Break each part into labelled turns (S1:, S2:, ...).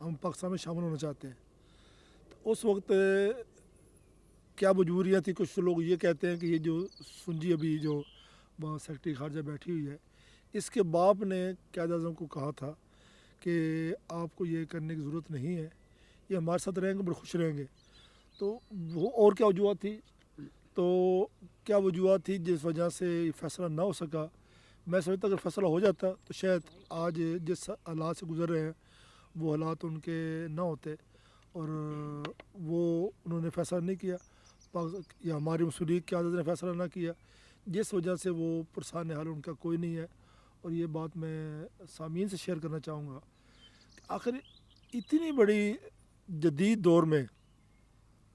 S1: ہم پاکستان میں شامل ہونا چاہتے ہیں. تو اس وقت کیا مجبوریاں تھیں. کچھ لوگ یہ کہتے ہیں کہ یہ جو سنجی ابھی جو وہاں سیکرٹری خارجہ بیٹھی ہوئی ہے, اس کے باپ نے قائد اعظم کو کہا تھا کہ آپ کو یہ کرنے کی ضرورت نہیں ہے, یہ ہمارے ساتھ رہیں گے, بڑے خوش رہیں گے. تو وہ اور کیا وجوہات تھی, تو کیا وجوہات تھی جس وجہ سے فیصلہ نہ ہو سکا. میں سمجھتا اگر فیصلہ ہو جاتا تو شاید آج جس حالات سے گزر رہے ہیں وہ حالات ان کے نہ ہوتے, اور وہ انہوں نے فیصلہ نہیں کیا, یا ہماری مسؤلیت کی عادت نے فیصلہ نہ کیا, جس وجہ سے وہ پرسان حال ان کا کوئی نہیں ہے. اور یہ بات میں سامعین سے شیئر کرنا چاہوں گا کہ آخر اتنی بڑی جدید دور میں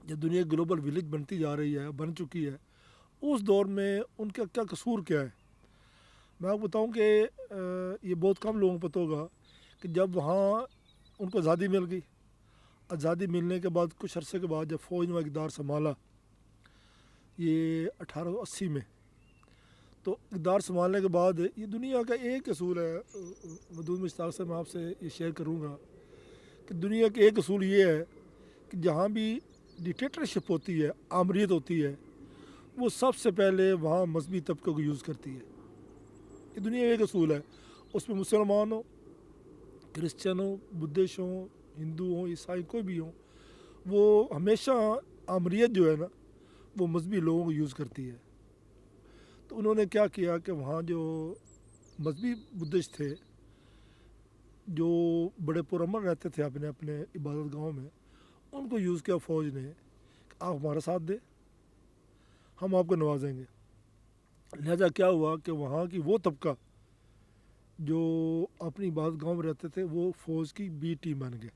S1: جب دنیا گلوبل ولیج بنتی جا رہی ہے, بن چکی ہے, اس دور میں ان کا کیا قصور کیا ہے. میں آپ کو بتاؤں کہ یہ بہت کم لوگوں کو پتہ ہوگا کہ جب وہاں ان کو آزادی مل گئی, آزادی ملنے کے بعد کچھ عرصے کے بعد جب فوج نے اقتدار سنبھالا یہ 1880 میں, تو اقتدار سنبھالنے کے بعد یہ دنیا کا ایک اصول ہے, مدود مشتاق سے میں آپ سے یہ شیئر کروں گا کہ دنیا کا ایک اصول یہ ہے کہ جہاں بھی ڈکٹیٹرشپ ہوتی ہے, آمریت ہوتی ہے, وہ سب سے پہلے وہاں مذہبی طبقے کو یوز کرتی ہے. یہ دنیا کا ایک اصول ہے, اس میں مسلمان ہو, کرسچن ہو, بدھسٹ ہوں, ہندو ہوں, عیسائی کوئی بھی ہوں, وہ ہمیشہ آمریت جو ہے نا وہ مذہبی لوگوں کو یوز کرتی ہے. تو انہوں نے کیا کیا کہ وہاں جو مذہبی بدھسٹ تھے جو بڑے پرامن رہتے تھے اپنے اپنے عبادت گاہوں میں, ان کو یوز کیا فوج نے کہ آپ ہمارا ساتھ دیں, ہم آپ کو نوازیں گے. لہذا کیا ہوا کہ وہاں کی وہ طبقہ جو اپنی عبادت گاہوں میں رہتے تھے وہ فوج کی بی ٹیم بن گئے.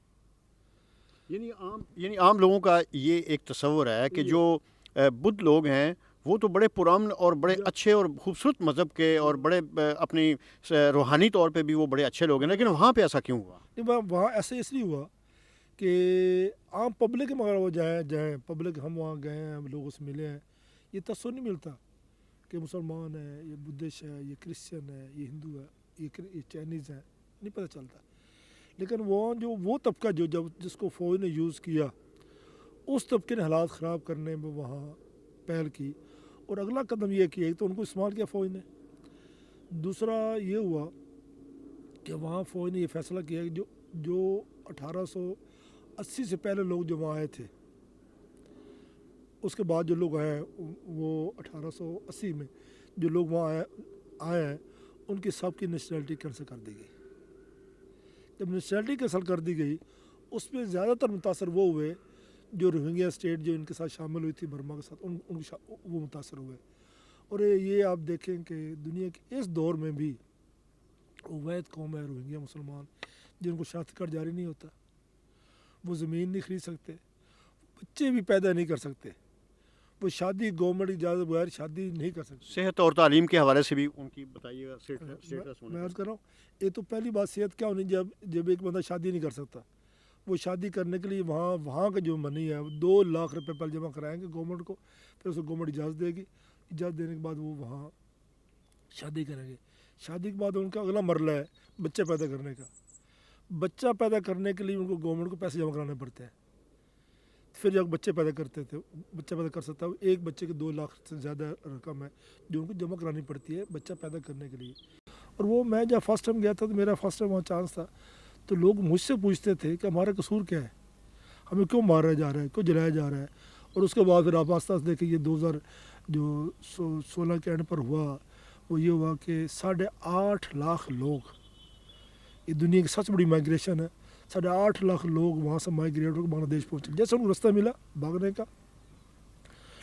S2: یعنی عام لوگوں کا یہ ایک تصور ہے کہ جو بدھ لوگ ہیں وہ تو بڑے پرامن اور بڑے اچھے اور خوبصورت مذہب کے اور بڑے اپنی روحانی طور پہ بھی وہ بڑے اچھے لوگ ہیں, لیکن وہاں پہ ایسا کیوں ہوا؟
S1: وہاں ایسے اس لیے ہوا کہ عام پبلک مگر وہ جائیں پبلک, ہم وہاں گئے ہیں, ہم لوگوں سے ملے ہیں, یہ تصور نہیں ملتا کہ مسلمان ہے, یہ بدھسٹ ہے, یہ کرسچن ہے, یہ ہندو ہے, یہ چائنیز ہے, نہیں پتہ چلتا. لیکن وہ طبقہ جب جس کو فوج نے یوز کیا, اس طبقے نے حالات خراب کرنے میں وہاں پہل کی, اور اگلا قدم یہ کیا تو ان کو استعمال کیا فوج نے. دوسرا یہ ہوا کہ وہاں فوج نے یہ فیصلہ کیا کہ جو 1880 سے پہلے لوگ جو وہاں آئے تھے, اس کے بعد جو لوگ آئے وہ 1880 میں جو لوگ وہاں آئے ہیں ان کی سب کی نیشنلٹی کینسل کر دی گئی. جب نیشنلٹی کینسل کر دی گئی, اس میں زیادہ تر متاثر وہ ہوئے جو روہنگیا اسٹیٹ جو ان کے ساتھ شامل ہوئی تھی برما کے ساتھ, وہ متاثر ہوئے. اور یہ آپ دیکھیں کہ دنیا کے اس دور میں بھی اویت قوم ہے روہنگیا مسلمان, جن کو شناختی کارڈ جاری نہیں ہوتا, وہ زمین نہیں خرید سکتے, بچے بھی پیدا نہیں کر سکتے, وہ شادی گورنمنٹ اجازت بغیر شادی نہیں کر سکتے.
S2: صحت اور تعلیم کے حوالے سے بھی ان کی بتائیے گا.
S1: میں عرض کر رہا ہوں, یہ تو پہلی بات صحت کیا ہونی, جب ایک بندہ شادی نہیں کر سکتا, وہ شادی کرنے کے لیے وہاں کا جو منی ہے 2 لاکھ روپے پہلے جمع کرائیں گے گورنمنٹ کو, پھر اس کو گورنمنٹ اجازت دے گی, اجازت دینے کے بعد وہ وہاں شادی کریں گے. شادی کے بعد ان کا اگلا مرحلہ ہے بچے پیدا کرنے کا. بچہ پیدا کرنے کے لیے ان کو گورنمنٹ کو پیسے جمع کرانے پڑتے ہیں. پھر جب بچے پیدا کرتے تھے, بچہ پیدا کر سکتا ہے, ایک بچے کے 2 لاکھ سے زیادہ رقم ہے جو ان کو جمع کرانی پڑتی ہے بچہ پیدا کرنے کے لیے. اور وہ میں جب فرسٹ ٹائم گیا تھا تو میرا فرسٹ ٹائم وہاں چانس تھا, تو لوگ مجھ سے پوچھتے تھے کہ ہمارا قصور کیا ہے, ہمیں کیوں مارا جا رہا ہے, کیوں جلایا جا رہا ہے. اور اس کے بعد پھر آپ آستہ دیکھیں یہ 2016 کے اینڈ پر ہوا, وہ یہ ہوا کہ 8.5 لاکھ لوگ, یہ دنیا کی سب سے بڑی مائیگریشن ہے, 8.5 لاکھ لوگ وہاں سے مائیگریٹ ہو کے بنگلہ دیش پہنچے. جیسے ان کو راستہ ملا بھاگنے کا,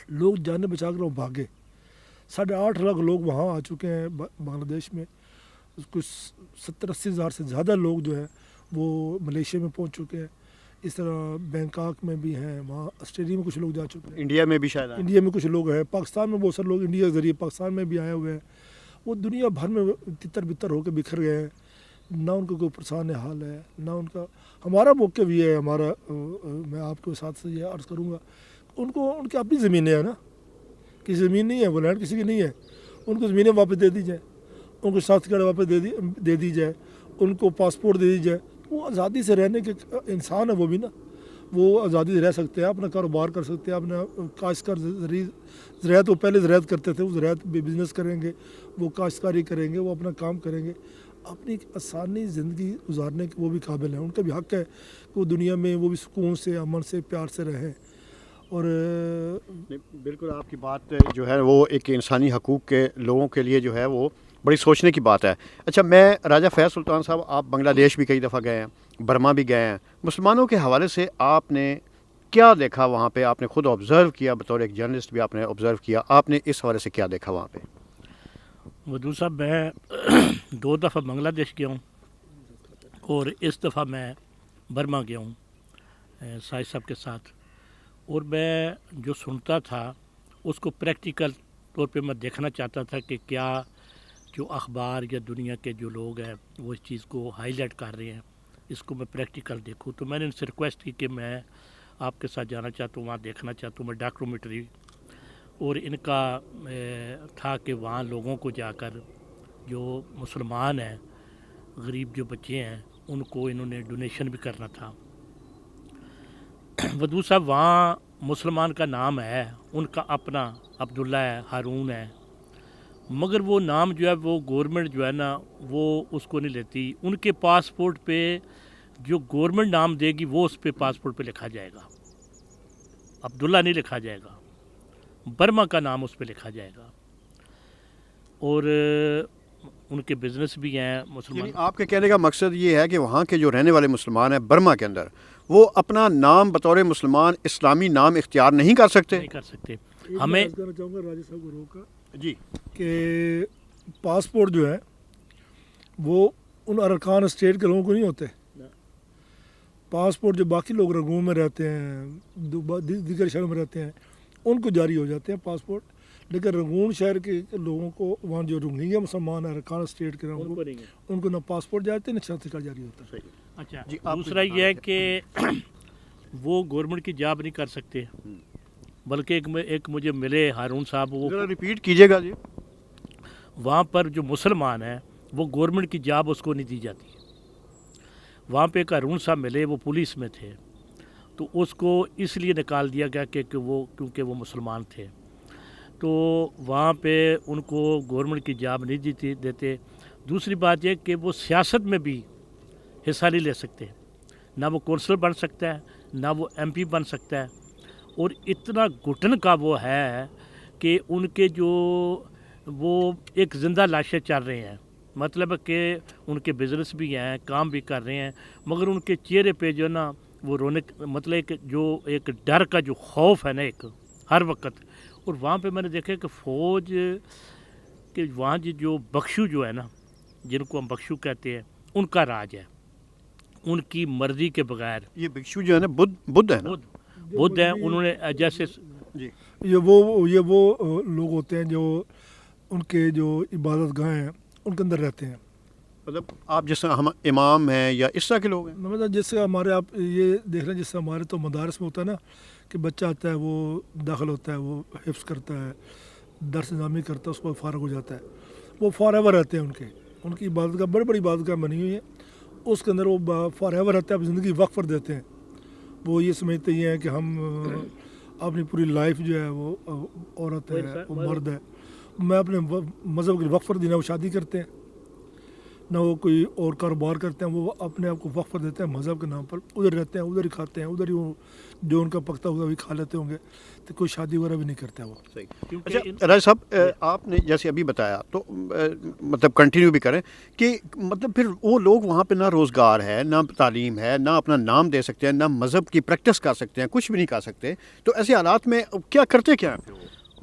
S1: لوگ جانے بچا کر وہ بھاگے. 8.5 لاکھ لوگ وہاں آ چکے ہیں بنگلہ دیش میں, کچھ 70-80 ہزار سے زیادہ لوگ جو ہیں وہ ملیشیا میں پہنچ چکے ہیں. اس طرح بینکاک میں بھی ہیں, وہاں آسٹریلیا میں کچھ لوگ جا چکے ہیں,
S2: انڈیا میں بھی شاید
S1: انڈیا میں کچھ لوگ ہیں, پاکستان میں بہت سارے لوگ انڈیا کے ذریعے پاکستان میں بھی آئے ہوئے ہیں. وہ دنیا بھر میں تتر بتر ہو کے بکھر گئے ہیں, نہ ان کو کوئی پرسان حال ہے, نہ ان کا. ہمارا موقع بھی ہے, میں آپ کے ساتھ سے یہ عرض کروں گا, ان کی اپنی زمینیں ہیں نا, کسی زمین نہیں ہے, وہ لینڈ کسی کی نہیں ہے, ان کو زمینیں واپس دے دی جائیں, ان کو شناختی کارڈ واپس دے دی جائے, ان کو پاسپورٹ دے دی جائے, وہ آزادی سے رہنے کے انسان ہے وہ بھی نا، وہ آزادی سے رہ سکتے ہیں، اپنا کاروبار کر سکتے ہیں، اپنا کاشتکار زراعت، وہ پہلے زراعت کرتے تھے، وہ زراعت بزنس کریں گے، وہ کاشتکاری کریں گے، وہ اپنا کام کریں گے، اپنی آسانی زندگی گزارنے کے وہ بھی قابل ہیں، ان کا بھی حق ہے کہ وہ دنیا میں وہ بھی سکون سے، امن سے، پیار سے رہیں۔ اور
S2: بالکل آپ کی بات جو ہے وہ ایک انسانی حقوق کے لوگوں کے لیے جو ہے وہ بڑی سوچنے کی بات ہے۔ اچھا، میں راجہ فیض سلطان صاحب، آپ بنگلہ دیش بھی کئی دفعہ گئے ہیں، برما بھی گئے ہیں، مسلمانوں کے حوالے سے آپ نے کیا دیکھا وہاں پہ؟ آپ نے خود آبزرو کیا، بطور ایک جرنلسٹ بھی آپ نے آبزرو کیا، آپ نے اس حوالے سے کیا دیکھا وہاں پہ؟
S3: ودود صاحب، میں 2 دفعہ بنگلہ دیش گیا ہوں اور اس دفعہ میں برما گیا ہوں ساجد صاحب کے ساتھ، اور میں جو سنتا تھا اس کو پریکٹیکل طور پہ میں دیکھنا چاہتا تھا کہ کیا جو اخبار یا دنیا کے جو لوگ ہیں وہ اس چیز کو ہائی لائٹ کر رہے ہیں، اس کو میں پریکٹیکل دیکھوں۔ تو میں نے ان سے ریکویسٹ کی کہ میں آپ کے ساتھ جانا چاہتا ہوں، وہاں دیکھنا چاہتا ہوں، میں ڈاکومنٹری، اور ان کا تھا کہ وہاں لوگوں کو جا کر جو مسلمان ہیں، غریب جو بچے ہیں، ان کو انہوں نے ڈونیشن بھی کرنا تھا۔ ودود صاحب، وہاں مسلمان کا نام ہے، ان کا اپنا عبداللہ ہے، ہارون ہے، مگر وہ نام جو ہے وہ گورنمنٹ جو ہے نا وہ اس کو نہیں لیتی۔ ان کے پاسپورٹ پہ جو گورنمنٹ نام دے گی وہ اس پہ پاسپورٹ پہ لکھا جائے گا، عبداللہ نہیں لکھا جائے گا، برما کا نام اس پہ لکھا جائے گا۔ اور ان کے بزنس بھی ہیں مسلمان۔
S2: یعنی آپ کے کہنے کا مقصد یہ ہے کہ وہاں کے جو رہنے والے مسلمان ہیں برما کے اندر، وہ اپنا نام بطور مسلمان اسلامی نام اختیار نہیں کر سکتے؟
S3: نہیں کر سکتے۔
S1: میں
S3: ہمیں
S1: عرض کرنا چاہوں گا راجہ صاحب کو روک کر
S2: جی،
S1: کہ پاسپورٹ جو ہے وہ ان ارکان اسٹیٹ کے لوگوں کو نہیں ہوتے۔ پاسپورٹ جو باقی لوگ رنگوں میں رہتے ہیں، دیگر شہروں میں رہتے ہیں، ان کو جاری ہو جاتے ہیں پاسپورٹ، لیکن رنگون شہر کے لوگوں کو، وہاں جو روہنگیا مسلمان ہیں ارکان اسٹیٹ کے
S3: ان کو نہیں ہے۔
S1: ان کو نہ پاسپورٹ جاتے نہ شناختی کارڈ جاری ہوتا ہے۔
S3: اچھا،
S2: جی، آپ
S3: دوسرا یہ ہے کہ وہ گورنمنٹ کی جاب نہیں کر سکتے، بلکہ ایک مجھے ملے ہارون صاحب، وہ
S2: ذرا ریپیٹ کیجیے گا جی۔
S3: وہاں پر جو مسلمان ہیں وہ گورنمنٹ کی جاب اس کو نہیں دی جاتی۔ وہاں پہ ایک ہارون صاحب ملے، وہ پولیس میں تھے، تو اس کو اس لیے نکال دیا گیا کہ کیونکہ وہ مسلمان تھے، تو وہاں پہ ان کو گورنمنٹ کی جاب نہیں دیتے۔ دوسری بات یہ کہ وہ سیاست میں بھی حصہ نہیں لے سکتے، نہ وہ کونسلر بن سکتا ہے، نہ وہ ایم پی بن سکتا ہے، اور اتنا گھٹن کا وہ ہے کہ ان کے جو وہ ایک زندہ لاشیں چل رہے ہیں، مطلب کہ ان کے بزنس بھی ہیں، کام بھی کر رہے ہیں، مگر ان کے چہرے پہ جو نا وہ رونے، مطلب کہ جو ایک ڈر کا جو خوف ہے نا ایک ہر وقت۔ اور وہاں پہ میں نے دیکھا کہ فوج کہ وہاں جو بخشو جو ہے نا، جن کو ہم بخشو کہتے ہیں، ان کا راج ہے، ان کی مرضی کے بغیر۔
S2: یہ بھکشو جو ہے نا بدھ ہے نا؟
S3: بدھ ہیں، انہوں نے جیسے
S2: جی،
S1: یہ وہ لوگ ہوتے ہیں جو ان کے جو عبادت گاہیں ہیں ان کے اندر رہتے ہیں۔
S2: مطلب آپ جیسے ہم امام ہیں یا اس طرح کے لوگ ہیں؟
S1: مطلب جیسے ہمارے، آپ یہ دیکھ رہے ہیں جیسے ہمارے تو مدارس میں ہوتا ہے نا کہ بچہ آتا ہے، وہ داخل ہوتا ہے، وہ حفظ کرتا ہے، درس نظامی کرتا ہے، اس کو فارغ ہو جاتا ہے، وہ فار ایور رہتے ہیں۔ ان کی عبادت گاہ بڑی عبادت گاہ بنی ہوئی ہے، اس کے اندر وہ فار ایور رہتے ہیں، اپنی زندگی وقف پر دیتے ہیں۔ وہ یہ سمجھتے ہی ہیں کہ ہم اپنی پوری لائف جو ہے وہ عورت ہے، وہ مرد ہے، میں اپنے مذہب کے وقف پر دینا، وہ شادی کرتے ہیں نہ وہ کوئی اور کاروبار کرتے ہیں، وہ اپنے آپ کو وقف پر دیتے ہیں مذہب کے نام پر، ادھر رہتے ہیں، ادھر ہی کھاتے ہیں، ادھر ہی وہ جو ان کا پکتا ہوا بھی کھا لیتے ہوں گے، تو کوئی شادی وغیرہ بھی نہیں کرتا وہ۔
S2: صحیح۔ اچھا راج صاحب، آپ نے جیسے ابھی بتایا تو مطلب کنٹینیو بھی کریں کہ مطلب پھر وہ لوگ وہاں پہ نہ روزگار ہے، نہ تعلیم ہے، نہ اپنا نام دے سکتے ہیں، نہ مذہب کی پریکٹس کر سکتے ہیں، کچھ بھی نہیں کر سکتے، تو ایسے حالات میں کیا کرتے کیا ہیں؟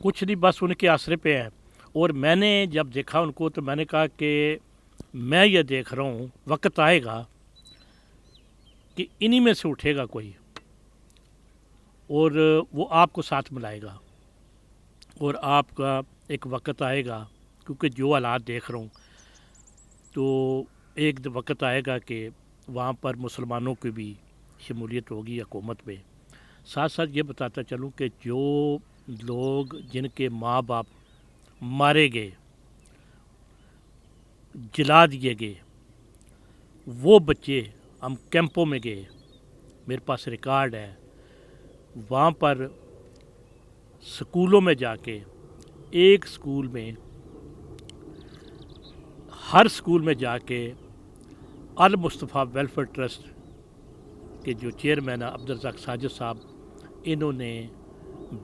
S3: کچھ نہیں، بس ان کے آسرے پہ ہیں۔ اور میں نے جب دیکھا ان کو تو میں نے کہا کہ میں یہ دیکھ رہا ہوں وقت آئے گا کہ انہی میں سے اٹھے گا کوئی، اور وہ آپ کو ساتھ ملائے گا، اور آپ کا ایک وقت آئے گا، کیونکہ جو حالات دیکھ رہا ہوں تو ایک وقت آئے گا کہ وہاں پر مسلمانوں کی بھی شمولیت ہوگی حکومت میں۔ ساتھ ساتھ یہ بتاتا چلوں کہ جو لوگ جن کے ماں باپ مارے گئے، جلا دیے گئے، وہ بچے ہم کیمپوں میں گئے, میرے پاس ریکارڈ ہے. وہاں پر سکولوں میں جا کے, ایک سکول میں, ہر سکول میں جا کے المصطفیٰ ویلفیئر ٹرسٹ کے جو چیئرمین ہیں عبدالرزاق ساجد صاحب, انہوں نے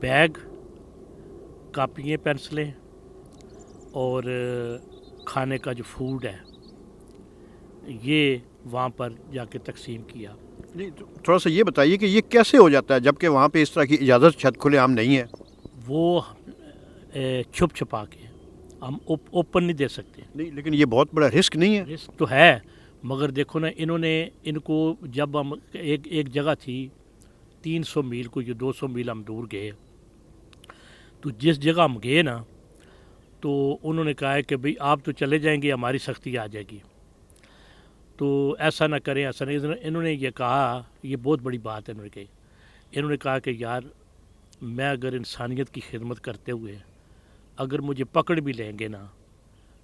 S3: بیگ, کاپیاں, پینسلیں اور کھانے کا جو فوڈ ہے یہ وہاں پر جا کے تقسیم کیا.
S2: تھوڑا سا یہ بتائیے کہ یہ کیسے ہو جاتا ہے جبکہ وہاں پہ اس طرح کی اجازت چھت کھلے عام نہیں ہے؟
S3: وہ چھپ چھپا کے, ہم اوپن نہیں دے سکتے.
S2: نہیں, لیکن یہ بہت بڑا رسک نہیں ہے؟
S3: رسک تو ہے, مگر دیکھو نا, انہوں نے ان کو جب ہم ایک جگہ تھی 300 میل کو, جو 200 میل ہم دور گئے, تو جس جگہ ہم گئے نا تو انہوں نے کہا ہے کہ بھئی آپ تو چلے جائیں گے, ہماری سختی آ جائے گی, تو ایسا نہ کریں, ایسا نہیں. انہوں نے یہ کہا, یہ بہت بڑی بات ہے انہوں نے کہا کہ یار میں اگر انسانیت کی خدمت کرتے ہوئے اگر مجھے پکڑ بھی لیں گے نا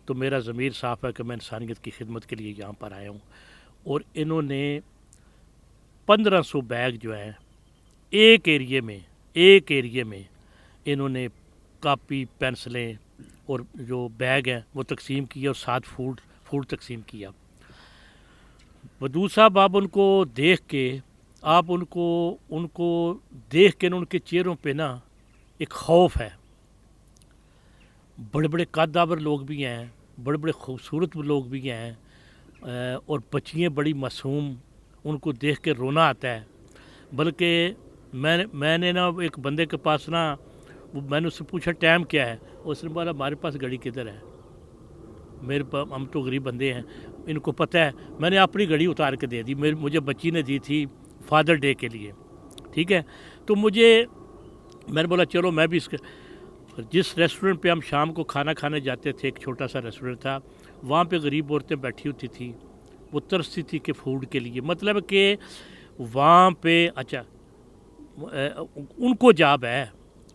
S3: تو میرا ضمیر صاف ہے کہ میں انسانیت کی خدمت کے لیے یہاں پر آیا ہوں. اور انہوں نے 1500 بیگ جو ہیں ایک ایریے میں انہوں نے کاپی, پینسلیں اور جو بیگ ہیں وہ تقسیم کیا, اور ساتھ فوڈ تقسیم کیا. ودود صاحب, آپ ان کو دیکھ کے ان کے چہروں پہ نا ایک خوف ہے. بڑے بڑے قدآور لوگ بھی ہیں, بڑے بڑے خوبصورت لوگ بھی ہیں, اور بچیاں بڑی معصوم, ان کو دیکھ کے رونا آتا ہے. بلکہ میں نے نا ایک بندے کے پاس نا, میں نے اس سے پوچھا ٹائم کیا ہے, اس نے بولا ہمارے پاس گھڑی کدھر ہے, میرے پاس, ہم تو غریب بندے ہیں, ان کو پتہ ہے. میں نے اپنی گھڑی اتار کے دے دی, مجھے بچی نے دی تھی فادر ڈے کے لیے, ٹھیک ہے. تو میں نے بولا چلو میں بھی جس ریسٹورنٹ پہ ہم شام کو کھانا کھانے جاتے تھے, ایک چھوٹا سا ریسٹورنٹ تھا, وہاں پہ غریب عورتیں بیٹھی ہوتی تھی, وہ ترستی تھی کہ فوڈ کے لیے. مطلب کہ وہاں پہ اچھا ان کو جاب ہے,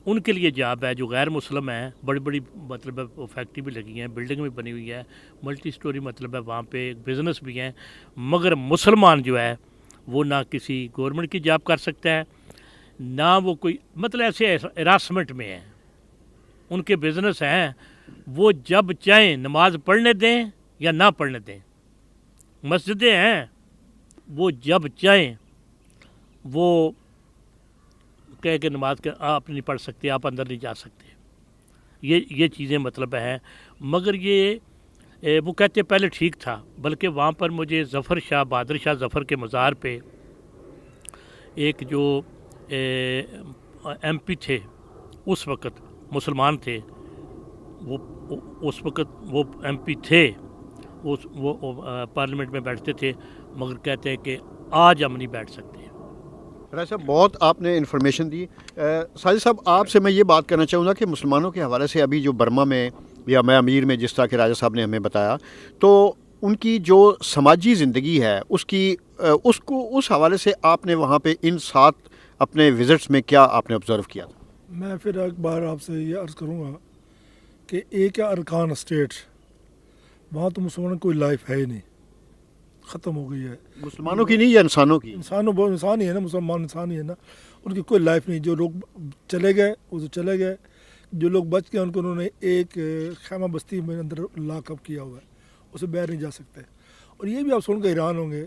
S3: ان کے لیے جاب ہے جو غیر مسلم ہیں. بڑی بڑی مطلب ہے فیکٹری بھی لگی ہیں, بلڈنگ بھی بنی ہوئی ہے, ملٹی سٹوری, مطلب ہے وہاں پہ بزنس بھی ہیں. مگر مسلمان جو ہے وہ نہ کسی گورنمنٹ کی جاب کر سکتا ہے, نہ وہ کوئی مطلب ایسے ہراسمنٹ میں ہے. ان کے بزنس ہیں, وہ جب چاہیں نماز پڑھنے دیں یا نہ پڑھنے دیں. مسجدیں ہیں, وہ جب چاہیں وہ کہہ کہ نماز آپ نہیں پڑھ سکتے, آپ اندر نہیں جا سکتے. یہ چیزیں مطلب ہیں. مگر یہ وہ کہتے پہلے ٹھیک تھا, بلکہ وہاں پر مجھے ظفر شاہ, بہادر شاہ ظفر کے مزار پہ ایک جو ایم پی تھے اس وقت, مسلمان تھے وہ, اس وقت وہ ایم پی تھے, وہ پارلیمنٹ میں بیٹھتے تھے, مگر کہتے ہیں کہ آج ہم نہیں بیٹھ سکتے.
S2: راجہ صاحب بہت آپ نے انفارمیشن دی. ساجد صاحب آپ سے میں یہ بات کرنا چاہوں گا کہ مسلمانوں کے حوالے سے ابھی جو برما میں یا میں امیر میں جس طرح کہ راجہ صاحب نے ہمیں بتایا, تو ان کی جو سماجی زندگی ہے اس حوالے سے آپ نے وہاں پہ ان 7 اپنے وزٹس میں کیا آپ نے آبزرو کیا تھا؟
S1: میں پھر ایک بار آپ سے یہ عرض کروں گا کہ ایک ہے ارکان اسٹیٹ, وہاں تو مسلمانوں کی کوئی لائف ہے ہی نہیں, ختم ہو گئی ہے.
S2: مسلمانوں کی نہیں یا انسانوں کی؟
S1: انسان ہی ہے نا, مسلمان انسان ہی ہے نا, ان کی کوئی لائف نہیں. جو لوگ چلے گئے وہ تو چلے گئے, جو لوگ بچ گئے ان کو انہوں نے ایک خیمہ بستی میں اندر لاک اپ کیا ہوا ہے, اسے باہر نہیں جا سکتے. اور یہ بھی آپ سن کے حیران ہوں گے,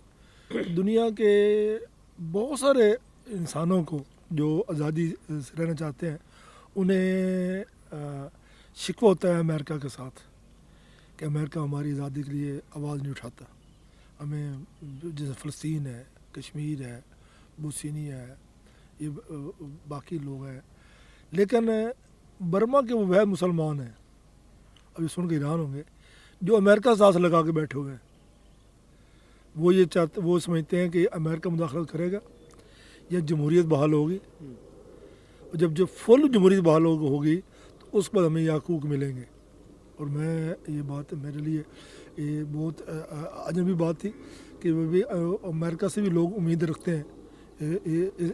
S1: دنیا کے بہت سارے انسانوں کو جو آزادی سے رہنا چاہتے ہیں, انہیں شکوہ ہوتا ہے امریکہ کے ساتھ کہ امریکہ ہماری آزادی کے لیے آواز نہیں اٹھاتا. ہمیں جیسے فلسطین ہے, کشمیر ہے, بوسینی ہے, یہ باقی لوگ ہیں, لیکن برما کے وہ مسلمان ہیں, ابھی سن کے حیران ہوں گے, جو امریکہ ساتھ لگا کے بیٹھے ہوئے ہیں. وہ سمجھتے ہیں کہ امریکہ مداخلت کرے گا یا جمہوریت بحال ہوگی, اور جب فل جمہوریت بحال ہوگی تو اس پر ہمیں حقوق ملیں گے. اور میں یہ بات میرے لیے یہ بہت اجنبی بات تھی کہ وہ بھی امریکہ سے بھی لوگ امید رکھتے ہیں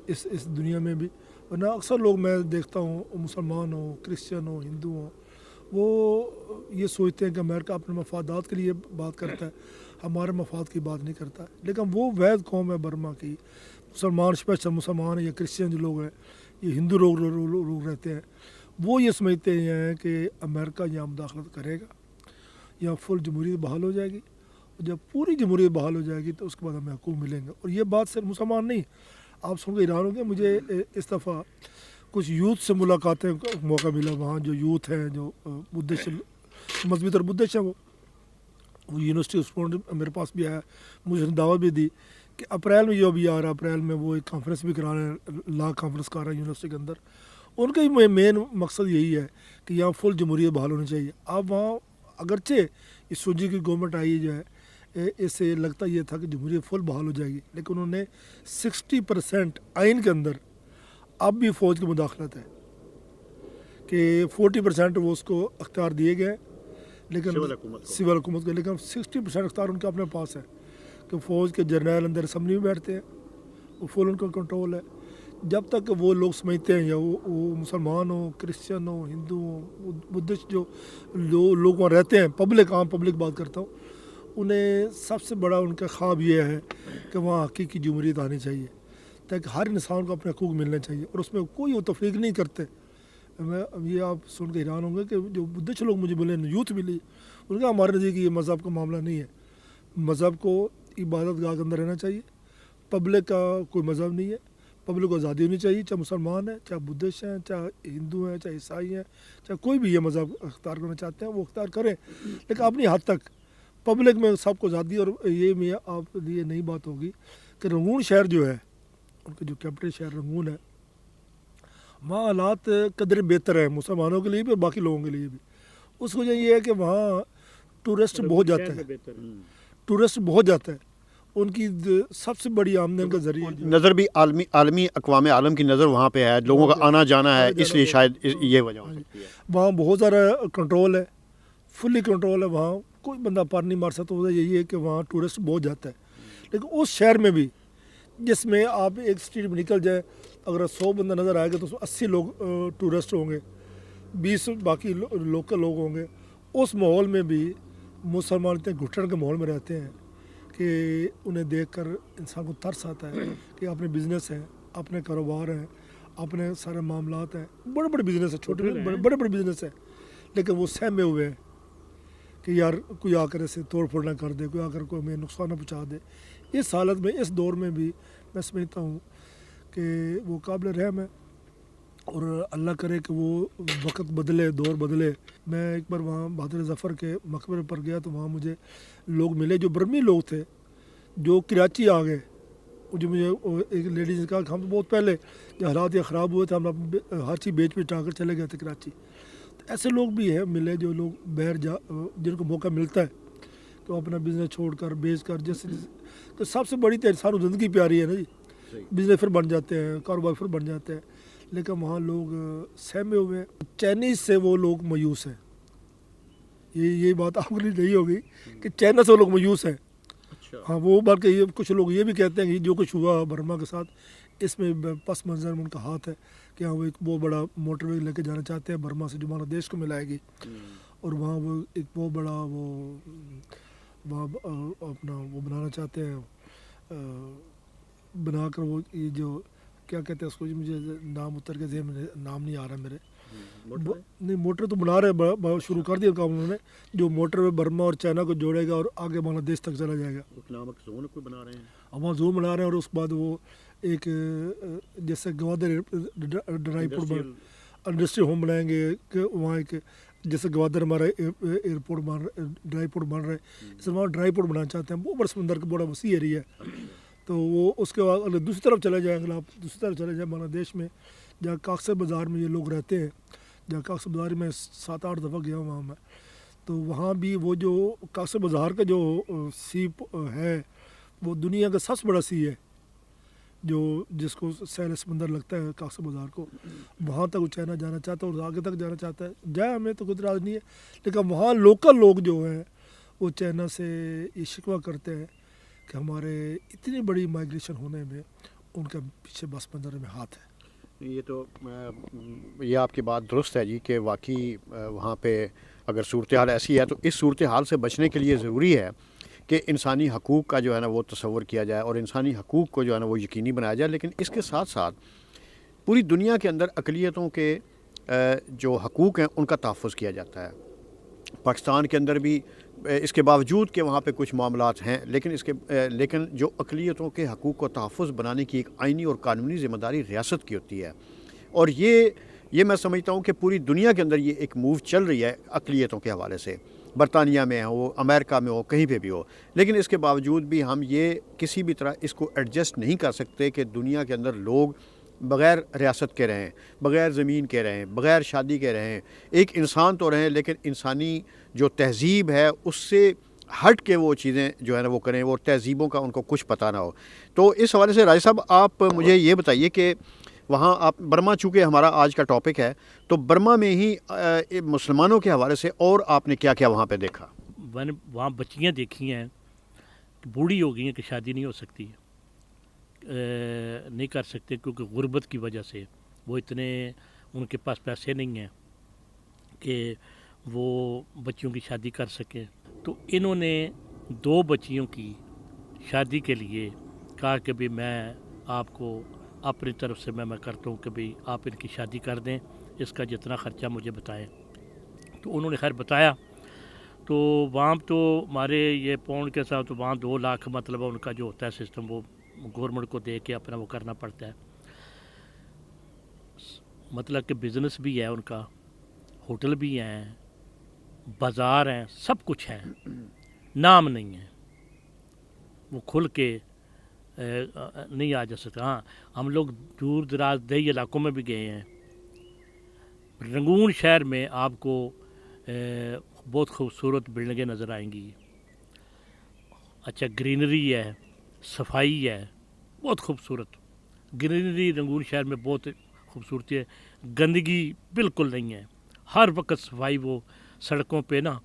S1: اس دنیا میں بھی. ورنہ اکثر لوگ میں دیکھتا ہوں, مسلمان ہوں, کرسچن ہوں, ہندو ہوں, وہ یہ سوچتے ہیں کہ امریکہ اپنے مفادات کے لیے بات کرتا ہے. ہمارے مفاد کی بات نہیں کرتا. لیکن وہ وید قوم ہے برما کی, مسلمان اسپیشل مسلمان یا کرسچن جو لوگ ہیں, یہ ہندو لوگ رہتے ہیں, وہ یہ سمجھتے ہیں کہ امریکہ یہاں مداخلت کرے گا یا فل جمہوریت بحال ہو جائے گی. جب پوری جمہوریت بحال ہو جائے گی تو اس کے بعد ہمیں حقوق ملیں گے. اور یہ بات صرف مسلمان نہیں, آپ سن کے حیران ہوں گے. مجھے اس دفعہ کچھ یوتھ سے ملاقاتیں کا موقع ملا. وہاں جو یوتھ ہیں جو بدھسٹ مذہبی طور بدھسٹ ہیں, وہ یونیورسٹی اسٹوڈنٹ میرے پاس بھی آیا, مجھے دعوت بھی دی کہ اپریل میں جو ابھی آ رہا ہے, اپریل میں وہ ایک کانفرنس بھی کرا رہے ہیں, لا کانفرنس کر رہے ہیں یونیورسٹی کے اندر. ان کا ہی مین مقصد یہی ہے کہ یہاں فل جمہوریت بحال ہونی چاہیے. اب وہاں اگرچہ اس سوجی کی گورنمنٹ آئی جو ہے, اس سے لگتا یہ تھا کہ جمہوریت فل بحال ہو جائے گی, لیکن انہوں نے 60% آئین کے اندر اب بھی فوج کی مداخلت ہے کہ 40% وہ اس کو اختیار دیے گئے, لیکن سول حکومت کو, لیکن 60% اختیار ان کے اپنے پاس ہے کہ فوج کے جرنیل اندر اسمبلی میں بیٹھتے ہیں, وہ فل ان کا کنٹرول ہے. جب تک وہ لوگ سمجھتے ہیں, یا وہ مسلمان ہوں, کرسچن ہوں, ہندو ہوں, بدھسٹ جو لوگ وہاں رہتے ہیں, پبلک بات کرتا ہوں, انہیں سب سے بڑا ان کا خواب یہ ہے کہ وہاں حقیقی جمہوریت آنی چاہیے تاکہ ہر انسان کو اپنے حقوق ملنے چاہیے, اور اس میں کوئی وہ تفریق نہیں کرتے. میں یہ آپ سن کے حیران ہوں گے کہ جو بدھسٹ لوگ مجھے ملے, یوتھ ملی, ان کا ہمارے نزدیک یہ مذہب کا معاملہ نہیں ہے. مذہب کو عبادت گاہ کے اندر رہنا چاہیے, پبلک کا کوئی مذہب نہیں ہے, پبلک کو آزادی ہونی چاہیے, چاہے مسلمان ہیں, چاہے بدھسٹ ہیں, چاہے ہندو ہیں, چاہے عیسائی ہیں, چاہے کوئی بھی یہ مذہب اختیار کرنا چاہتے ہیں وہ اختیار کریں, لیکن اپنی حد تک. پبلک میں سب کو آزادی. اور یہ میں آپ کے لیے نئی بات ہوگی کہ رنگون شہر جو ہے, ان کا جو کیپٹل شہر رنگون ہے, وہاں حالات قدر بہتر ہیں مسلمانوں کے لیے بھی اور باقی لوگوں کے لیے بھی. اس وجہ یہ ہے کہ وہاں ٹورسٹ بہت جاتا ہے, ان کی سب سے بڑی آمدن کا ذریعہ
S2: نظر بھی عالمی اقوام عالم کی نظر وہاں پہ ہے, لوگوں کا آنا جانا ہے, اس لیے شاید یہ وجہ ہو سکتی ہے.
S1: وہاں بہت سارا کنٹرول ہے, فلی کنٹرول ہے, وہاں کوئی بندہ پار نہیں مار سکتا. وجہ یہی ہے کہ وہاں ٹورسٹ بہت جاتا ہے. لیکن اس شہر میں بھی جس میں آپ ایک اسٹریٹ میں نکل جائے, اگر 100 بندہ نظر آئے گا تو 80 لوگ ٹورسٹ ہوں گے, 20 باقی لوکل لوگ ہوں گے. اس ماحول میں بھی مسلمان اتنے گھٹن کے ماحول میں رہتے ہیں کہ انہیں دیکھ کر انسان کو ترس آتا ہے کہ اپنے بزنس ہیں, اپنے کاروبار ہیں, اپنے سارے معاملات ہیں, بڑے بڑے بزنس ہیں, چھوٹے بڑے بڑے بزنس ہیں, لیکن وہ سہمے ہوئے ہیں کہ یار کوئی آ کر اسے توڑ پھوڑ نہ کر دے, کوئی آ کر کوئی ہمیں نقصان نہ پہنچا دے. اس حالت میں, اس دور میں بھی میں سمجھتا ہوں کہ وہ قابل رحم ہے, اور اللہ کرے کہ وہ وقت بدلے, دور بدلے. میں ایک بار وہاں بہادر ظفر کے مقبرے پر گیا تو وہاں مجھے لوگ ملے جو برمی لوگ تھے جو کراچی آ گئے. جو مجھے ایک لیڈیز نے کہا کہ ہم تو بہت پہلے جو حالات یہ خراب ہوئے تھے, ہم ہر چیز بیچ ٹا کر چلے گئے تھے کراچی. تو ایسے لوگ بھی ہیں ملے جو لوگ باہر جن کو موقع ملتا ہے تو اپنا بزنس چھوڑ کر بیچ کر جیسے, تو سب سے بڑی تو انسان زندگی پیاری ہے نا جی. بزنس پھر بن جاتے ہیں, کاروبار پھر بن جاتے ہیں, لیکن وہاں لوگ سہمے ہوئے ہیں. چائنیز سے وہ لوگ مایوس ہیں. یہ بات آپ کے لیے نہیں ہوگی کہ چائنا سے وہ لوگ مایوس ہیں. ہاں, وہ بلکہ یہ کچھ لوگ یہ بھی کہتے ہیں کہ جو کچھ ہوا برما کے ساتھ, اس میں پس منظر میں ان کا ہاتھ ہے کہ ہاں وہ ایک بہت بڑا موٹر وے لے کے جانا چاہتے ہیں برما سے جو بنگلہ دیش کو ملائے گی, اور وہاں وہ ایک بہت بڑا وہاں اپنا وہ بنانا چاہتے ہیں, بنا کر وہ یہ جو کیا کہتے ہیں اس کو, مجھے نام اتر کے ذہن میں نام نہیں آ رہا میرے. نہیں, موٹر تو بنا رہے, شروع کر دیا کام انہوں نے, جو موٹر برما اور چائنا کو جوڑے گا اور آگے بنگلہ دیش تک چلا جائے گا.
S2: بنا رہے ہیں,
S1: وہاں زون بنا رہے ہیں, اور اس کے بعد وہ ایک جیسے Gwadar dry port industry home بنائیں گے, کہ وہاں ایک جیسے گوادر ہمارا ایئرپورٹ ڈرائی پورٹ بن رہا ہے, اس وہاں ڈرائی پورٹ بنانا چاہتے ہیں. بہت بڑا سمندر کا بڑا وسیع ایریا ہے. تو وہ اس کے بعد اگر دوسری طرف چلے جائیں, اگر آپ دوسری طرف چلے جائیں بنگلہ دیش میں, جہاں کاکسر بازار میں یہ لوگ رہتے ہیں, جہاں کاکسر بازار میں 7-8 دفعہ گیا وہاں میں, تو وہاں بھی وہ جو کاکسر بازار کا جو سی ہے وہ دنیا کا سب سے بڑا سی ہے, جو جس کو سیل سمندر لگتا ہے کاکسر بازار کو. وہاں تک وہ چائنا جانا چاہتا ہے اور آگے تک جانا چاہتا ہے. جائے, ہمیں تو کوئی اعتراض نہیں ہے, لیکن وہاں لوکل لوگ جو ہیں وہ چائنا سے یہ شکوہ کرتے ہیں کہ ہمارے اتنی بڑی مائگریشن ہونے میں ان کا پیچھے بس منظر میں ہاتھ ہے.
S2: یہ تو یہ آپ کی بات درست ہے جی, کہ واقعی وہاں پہ اگر صورتحال ایسی ہے تو اس صورتحال سے بچنے کے لیے ضروری ہے کہ انسانی حقوق کا جو ہے نا وہ تصور کیا جائے اور انسانی حقوق کو جو ہے نا وہ یقینی بنایا جائے، لیکن اس کے ساتھ ساتھ پوری دنیا کے اندر اقلیتوں کے جو حقوق ہیں ان کا تحفظ کیا جاتا ہے۔ پاکستان کے اندر بھی اس کے باوجود کہ وہاں پہ کچھ معاملات ہیں، لیکن جو اقلیتوں کے حقوق کو تحفظ بنانے کی ایک آئینی اور قانونی ذمہ داری ریاست کی ہوتی ہے، اور یہ میں سمجھتا ہوں کہ پوری دنیا کے اندر یہ ایک موو چل رہی ہے اقلیتوں کے حوالے سے، برطانیہ میں ہو، امریکہ میں ہو، کہیں پہ بھی ہو، لیکن اس کے باوجود بھی ہم یہ کسی بھی طرح اس کو ایڈجسٹ نہیں کر سکتے کہ دنیا کے اندر لوگ بغیر ریاست کے رہیں، بغیر زمین کے رہیں، بغیر شادی کے رہیں، ایک انسان تو رہیں لیکن انسانی جو تہذیب ہے اس سے ہٹ کے وہ چیزیں جو ہے نا وہ کریں، وہ تہذیبوں کا ان کو کچھ پتہ نہ ہو۔ تو اس حوالے سے راجہ صاحب آپ مجھے یہ بتائیے کہ وہاں آپ برما، چونکہ ہمارا آج کا ٹاپک ہے، تو برما میں ہی مسلمانوں کے حوالے سے اور آپ نے کیا کیا وہاں پہ دیکھا؟
S3: میں نے وہاں بچیاں دیکھی ہیں کہ بوڑھی ہو گئی ہیں کہ شادی نہیں ہو سکتی، نہیں کر سکتے کیونکہ غربت کی وجہ سے وہ اتنے ان کے پاس پیسے نہیں ہیں کہ وہ بچیوں کی شادی کر سکیں۔ تو انہوں نے 2 بچیوں کی شادی کے لیے کہا کہ بھی میں آپ کو اپنی طرف سے میں کرتا ہوں کہ بھی آپ ان کی شادی کر دیں، اس کا جتنا خرچہ مجھے بتائیں۔ تو انہوں نے خیر بتایا، تو وہاں تو ہمارے یہ پاؤنڈ کے ساتھ تو وہاں 2 لاکھ مطلب ان کا جو ہوتا ہے سسٹم وہ گورنمنٹ کو دے کے اپنا وہ کرنا پڑتا ہے، مطلب کہ بزنس بھی ہے ان کا، ہوٹل بھی ہیں، بازار ہیں، سب کچھ ہے، نام نہیں ہے، وہ کھل کے نہیں آ جا سکتا۔ ہاں ہم لوگ دور دراز دیہی علاقوں میں بھی گئے ہیں، رنگون شہر میں آپ کو بہت خوبصورت بلڈنگیں نظر آئیں گی، اچھا گرینری ہے، صفائی ہے، بہت خوبصورت گرینری رنگون شہر میں بہت خوبصورتی ہے، گندگی بالکل نہیں ہے، ہر وقت صفائی، وہ سڑکوں پہ نا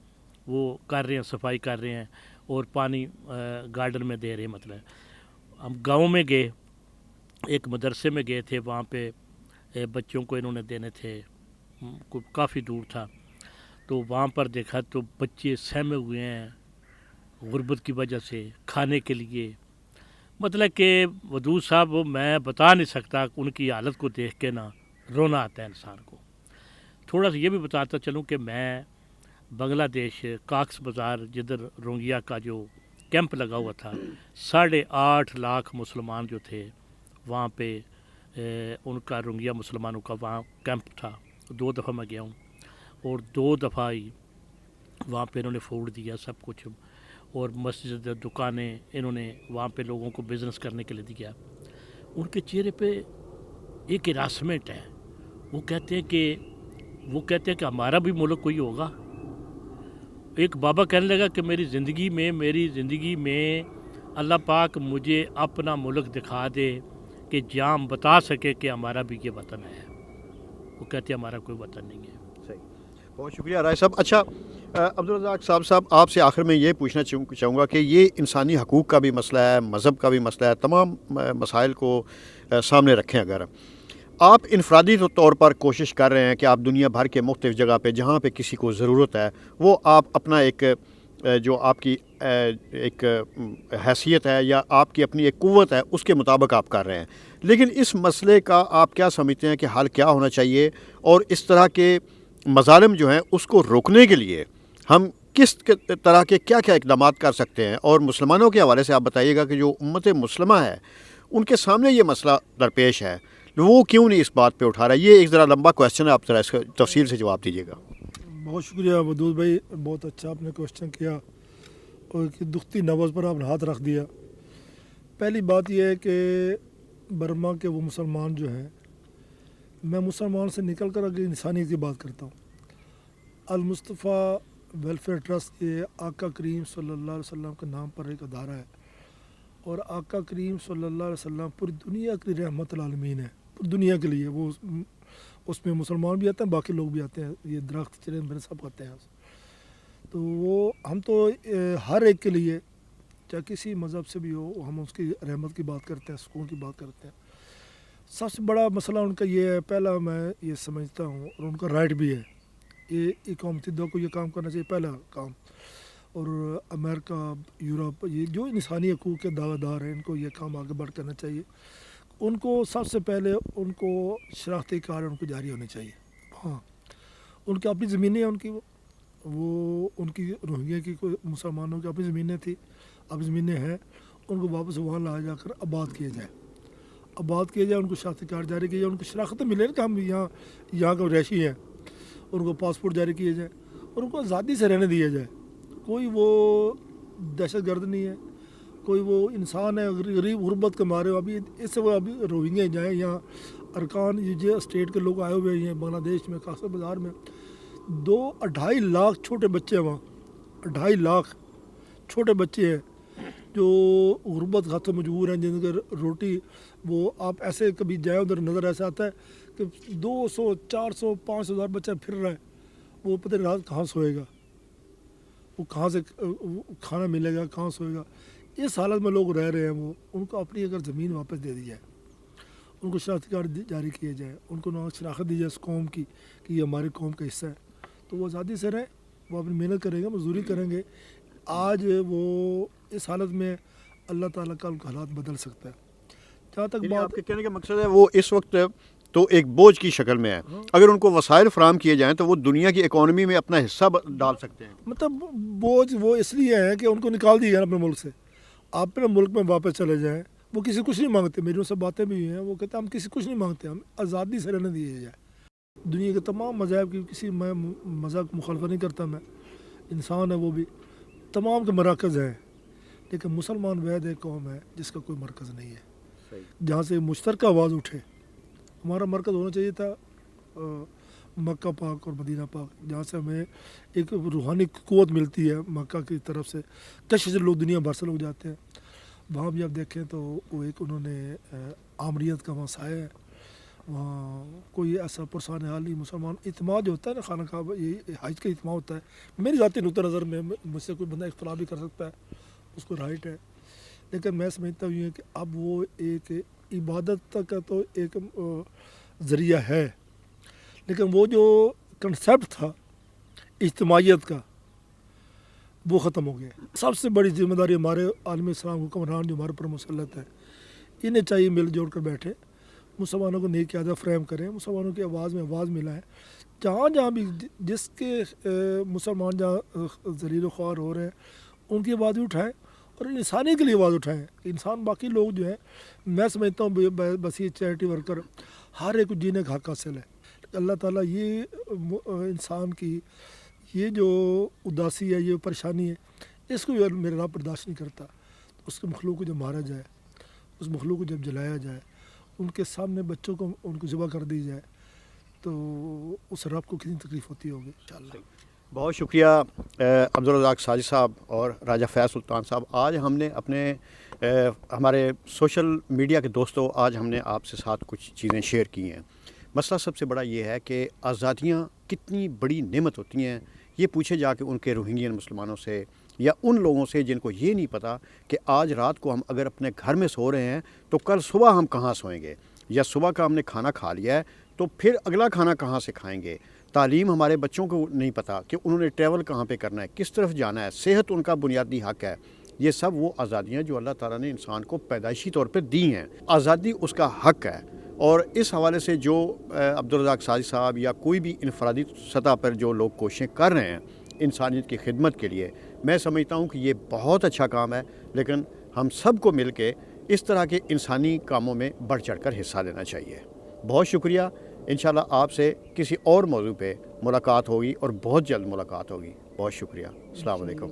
S3: وہ کر رہے ہیں، صفائی کر رہے ہیں اور پانی گارڈن میں دے رہے ہیں۔ مطلب ہم گاؤں میں گئے، ایک مدرسے میں گئے تھے، وہاں پہ بچوں کو انہوں نے دینے تھے، کافی دور تھا، تو وہاں پر دیکھا تو بچے سہمے ہوئے ہیں غربت کی وجہ سے کھانے کے لیے، مطلب کہ ودود صاحب میں بتا نہیں سکتا، ان کی حالت کو دیکھ کے نا رونا آتا ہے انسان کو۔ تھوڑا سا یہ بھی بتاتا چلوں کہ میں بنگلہ دیش کاکس بازار جدھر رونگیا کا جو کیمپ لگا ہوا تھا، 8.5 لاکھ مسلمان جو تھے وہاں پہ، ان کا رونگیا مسلمانوں کا وہاں کیمپ تھا، 2 دفعہ میں گیا ہوں، اور 2 دفعہ ہی وہاں پہ انہوں نے فوڈ دیا، سب کچھ، اور مسجد، دکانیں انہوں نے وہاں پہ لوگوں کو بزنس کرنے کے لیے دیا۔ ان کے چہرے پہ ایک ہراسمنٹ ہے، وہ کہتے ہیں کہ ہمارا بھی ملک کوئی ہوگا۔ ایک بابا کہنے لگا کہ میری زندگی میں اللہ پاک مجھے اپنا ملک دکھا دے کہ جہاں ہم بتا سکے کہ ہمارا بھی یہ وطن ہے۔ وہ کہتے ہیں ہمارا کوئی وطن نہیں ہے۔
S2: صحیح، بہت شکریہ رائے صاحب۔ اچھا عبدالرزاق صاحب آپ سے آخر میں یہ پوچھنا چاہوں گا کہ یہ انسانی حقوق کا بھی مسئلہ ہے، مذہب کا بھی مسئلہ ہے، تمام مسائل کو سامنے رکھیں، اگر آپ انفرادی طور پر کوشش کر رہے ہیں کہ آپ دنیا بھر کے مختلف جگہ پہ جہاں پہ کسی کو ضرورت ہے وہ آپ اپنا ایک جو آپ کی ایک حیثیت ہے یا آپ کی اپنی ایک قوت ہے اس کے مطابق آپ کر رہے ہیں، لیکن اس مسئلے کا آپ کیا سمجھتے ہیں کہ حل کیا ہونا چاہیے، اور اس طرح کے مظالم جو ہیں اس کو روکنے کے لیے ہم کس طرح کے کیا کیا اقدامات کر سکتے ہیں؟ اور مسلمانوں کے حوالے سے آپ بتائیے گا کہ جو امت مسلمہ ہے ان کے سامنے یہ مسئلہ درپیش ہے، وہ کیوں نہیں اس بات پہ اٹھا رہا ہے؟ یہ ایک ذرا لمبا کویشچن ہے، آپ ذرا اس کا تفصیل سے جواب دیجیے گا۔
S1: بہت شکریہ ودود بھائی، بہت اچھا آپ نے کوشچن کیا اور دکھتی نبض پر آپ نے ہاتھ رکھ دیا۔ پہلی بات یہ ہے کہ برما کے وہ مسلمان جو ہیں، میں مسلمان سے نکل کر اگر انسانیت کی بات کرتا ہوں، المصطفیٰ ویلفیئر ٹرسٹ یہ آقا کریم صلی اللہ علیہ وسلم کے نام پر ایک ادارہ ہے، اور آقا کریم صلی اللہ علیہ وسلم پوری دنیا کی رحمت العالمین ہے، پوری دنیا کے لیے، وہ اس میں مسلمان بھی آتے ہیں، باقی لوگ بھی آتے ہیں، یہ درخت چرند بھرے سب کرتے ہیں۔ تو وہ ہم تو ہر ایک کے لیے، چاہے کسی مذہب سے بھی ہو، ہم اس کی رحمت کی بات کرتے ہیں، سکون کی بات کرتے ہیں۔ سب سے بڑا مسئلہ ان کا یہ ہے، پہلا میں یہ سمجھتا ہوں، اور ان کا رائٹ بھی ہے، یہ قوم کو یہ کام کرنا چاہیے، پہلا کام۔ اور امریکہ، یورپ، یہ جو انسانی حقوق کے دعوے دار ہیں، ان کو یہ کام آگے بڑھ کرنا چاہیے. ان کو سب سے پہلے ان کو شناختی کارڈ ان کو جاری ہونے چاہیے. ہاں، ان کی اپنی زمینیں ہیں، ان کی وہ ان کی روہنگیا کی کوئی مسلمانوں کی اپنی زمینیں تھیں، اب زمینیں ہیں، ان کو واپس وہاں لایا جا کر آباد کیا جائے، ان کو شناختی کارڈ جاری کیا جائے، ان کو شناخت ملے کہ ہم یہاں کا رہائشی ہیں، ان کو پاسپورٹ جاری کیے جائے اور ان کو آزادی سے رہنے دیا جائے. کوئی وہ دہشت گرد نہیں ہے، کوئی وہ انسان ہے غریب غربت کے مارے. ابھی اس سے وہ ابھی روہنگیا جائیں، یہاں ارکان یہ اسٹیٹ کے لوگ آئے ہوئے ہیں بنگلہ دیش میں، کاسر بازار میں 2-2.5 لاکھ چھوٹے بچے ہیں وہاں، 2.5 لاکھ چھوٹے بچے ہیں جو غربت خاطر مجبور ہیں، جن کی روٹی وہ آپ ایسے کبھی جائیں ادھر نظر ایسا آتا ہے کہ 200 400 500 بچہ پھر رہا ہے، وہ پتہ نہیں رات کہاں سوئے گا، وہ کہاں سے کھانا ملے گا، کہاں سوئے گا. اس حالت میں لوگ رہ رہے ہیں. وہ ان کو اپنی اگر زمین واپس دے دی جائے، ان کو شناختی کارڈ جاری کیے جائے، ان کو شناخت دی جائے اس قوم کی کہ یہ ہماری قوم کا حصہ ہے، تو وہ آزادی سے رہیں، وہ اپنی محنت کریں گے، مزدوری کریں گے. آج وہ اس حالت میں اللہ تعالیٰ کا ان کا حالات بدل سکتا ہے. جہاں تک
S2: یعنی
S1: بات
S2: آپ کے کہنے کا مقصد ہے وہ اس وقت تو ایک بوجھ کی شکل میں ہے، اگر ان کو وسائل فراہم کیے جائیں تو وہ دنیا کی اکانومی میں اپنا حصہ ڈال سکتے ہیں.
S1: مطلب بوجھ وہ اس لیے ہے کہ ان کو نکال دیا جائے اپنے ملک سے، آپ اپنے ملک میں واپس چلے جائیں. وہ کسی کچھ نہیں مانگتے، میری ان سے باتیں بھی ہیں، وہ کہتے ہیں ہم کسی کچھ نہیں مانگتے، ہم آزادی سے رہنے دیے جائے. دنیا کے تمام مذاہب کی کسی میں مذہب کی مخالفت نہیں کرتا، میں انسان ہے، وہ بھی تمام کے مراکز ہیں، لیکن مسلمان واحد ایک قوم ہے جس کا کوئی مرکز نہیں ہے، جہاں سے مشترکہ آواز اٹھے. ہمارا مرکز ہونا چاہیے تھا مکہ پاک اور مدینہ پاک، جہاں سے ہمیں ایک روحانی قوت ملتی ہے. مکہ کی طرف سے کشش لوگ دنیا بھر سے لوگ جاتے ہیں، وہاں بھی آپ دیکھیں تو وہ ایک انہوں نے آمریت کا وہاں سایہ ہے، وہاں کوئی ایسا پرسان حال نہیں. مسلمان اعتماد جو ہوتا ہے نا، خانہ کعبہ یہ حج کا اعتماد ہوتا ہے. میری ذاتی نقطہ نظر میں مجھ سے کوئی بندہ اختلاف بھی کر سکتا ہے، اس کو رائٹ ہے، لیکن میں سمجھتا ہوں کہ اب وہ ایک عبادت کا تو ایک ذریعہ ہے، لیکن وہ جو کنسیپٹ تھا اجتماعیت کا وہ ختم ہو گیا. سب سے بڑی ذمہ داری ہمارے عالم اسلام حکمران جو ہمارے پر مسلط ہے، انہیں چاہیے مل جوڑ کر بیٹھے، مسلمانوں کو نیک قیادت فراہم کریں، مسلمانوں کی آواز میں آواز ملا ہے. جہاں بھی جس کے مسلمان جہاں ذلیل و خوار ہو رہے ہیں ان کی آواز بھی اٹھائیں اور انسانی کے لیے آواز اٹھائیں. انسان باقی لوگ جو ہیں، میں سمجھتا ہوں بس یہ چیریٹی ورکر ہر ایک کو جینے کا حق حاصل ہے. اللہ تعالیٰ یہ انسان کی یہ جو اداسی ہے، یہ پریشانی ہے، اس کو میرا رب برداشت نہیں کرتا. اس کے مخلوق کو جب مارا جائے، اس مخلوق کو جب جلایا جائے، ان کے سامنے بچوں کو ان کو ذبح کر دی جائے، تو اس رب کو کتنی تکلیف ہوتی ہوگی. انشاءاللہ.
S2: بہت شکریہ عبدالرزاق ساجد صاحب اور راجہ فیض سلطان صاحب. آج ہم نے اپنے ہمارے سوشل میڈیا کے دوستوں، آج ہم نے آپ سے ساتھ کچھ چیزیں شیئر کی ہیں. مسئلہ سب سے بڑا یہ ہے کہ آزادیاں کتنی بڑی نعمت ہوتی ہیں، یہ پوچھے جا کے ان کے روہنگین مسلمانوں سے یا ان لوگوں سے جن کو یہ نہیں پتہ کہ آج رات کو ہم اگر اپنے گھر میں سو رہے ہیں تو کل صبح ہم کہاں سوئیں گے، یا صبح کا ہم نے کھانا کھا لیا ہے تو پھر اگلا کھانا کہاں سے کھائیں گے. تعلیم ہمارے بچوں کو نہیں پتہ کہ انہوں نے ٹریول کہاں پہ کرنا ہے، کس طرف جانا ہے. صحت ان کا بنیادی حق ہے. یہ سب وہ آزادیاں جو اللہ تعالیٰ نے انسان کو پیدائشی طور پہ دی ہیں. آزادی اس کا حق ہے. اور اس حوالے سے جو عبدالرزاق ساجد صاحب یا کوئی بھی انفرادی سطح پر جو لوگ کوششیں کر رہے ہیں انسانیت کی خدمت کے لیے، میں سمجھتا ہوں کہ یہ بہت اچھا کام ہے. لیکن ہم سب کو مل کے اس طرح کے انسانی کاموں میں بڑھ چڑھ کر حصہ لینا چاہیے. بہت شکریہ. انشاءاللہ آپ سے کسی اور موضوع پہ ملاقات ہوگی اور بہت جلد ملاقات ہوگی. بہت شکریہ. السلام علیکم.